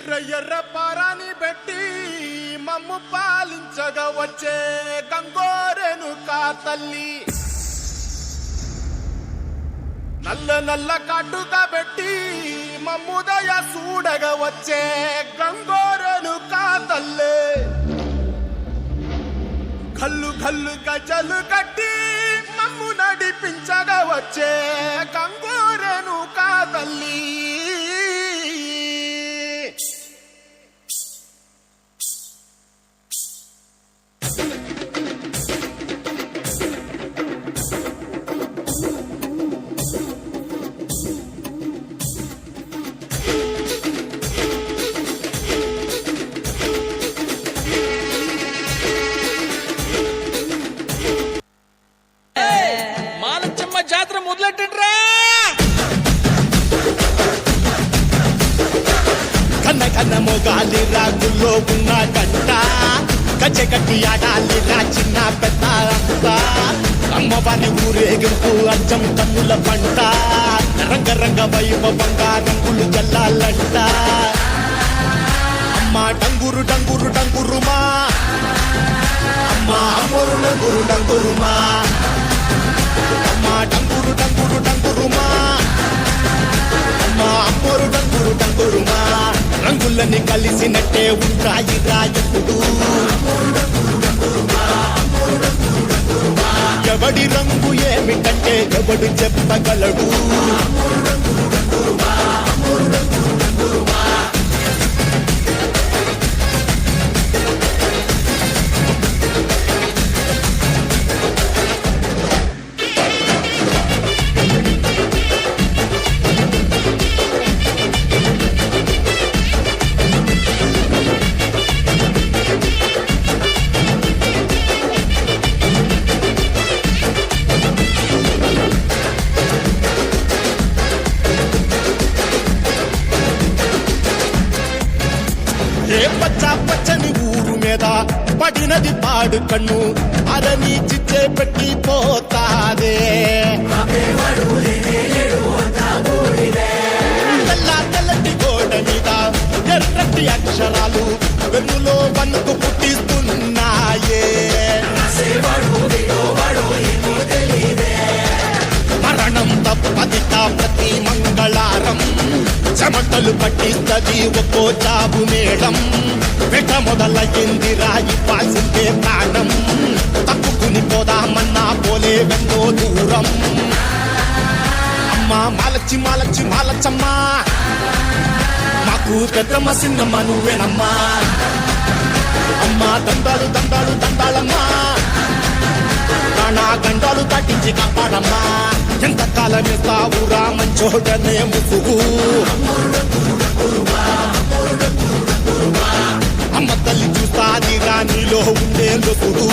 ఎర్ర పారాని పెట్టి మమ్ము పాలించగా వచ్చే గంగోరెను కా తల్లి నల్ల కాటుగా పెట్టి మమ్ముదయ చూడగా వచ్చే గంగోరెను కా తల్లి కల్లు గజలు కట్టి మమ్ము నడిపించగా వచ్చే గంగోరెను కా తల్లి జాతర మొదలెట్టండ్రా. కన్న మొగాలి రాగుల్లో ఉన్న గంట గజ్జె కట్టి ఆడాలి రా చిన్న పెద్ద అంతా అమ్మవారి ఊరేగింపు అచ్చం కన్నుల పంట రంగ వైభవంగా రంగులు జల్లాలంట అమ్మ డంగురుమా అమ్మ అమ్మోరు డంగురుమా అమ్మ డంగురుమా అమ్మ అమ్మోరు డంగురుమా రంగులని కలిసినట్టే ఉంటాయి రాయకుడు ఎవడి రంగు ఏమిటంటే ఎవడు చెప్పగలడు పచ్చని ఊరు మీద పడినది పాడు కన్ను అదని చిచ్చే పెట్టి పోతాదే తెల్లటి గోడ మీద ఎర్రటి అక్షరాలు వెన్నులో వన్నుకు పుట్టిస్తున్నాయే మరణం తప్పదిట ప్రతి మంగళారం చెమటలు పట్టిస్తది ఒక్కో జాబు మేడం వెట మొదలయ్యింది రాయి పాసిందే ప్రాణం తప్పుకుని పోదామన్నా పోలే వెన్నో దూరం అమ్మా మాలచ్చమ్మా మాకు పెద్దమ్మ చిన్నమ్మ నువ్వేనమ్మా అమ్మా దండాలమ్మా నా గండాలు తట్టించి కాపాడమ్మా ఎంతకాలం ఇస్తావురా మంచోడనే ముసుగు అమ్మ తల్లి చూస్తాది రాణిలో ఉండే లొసుగు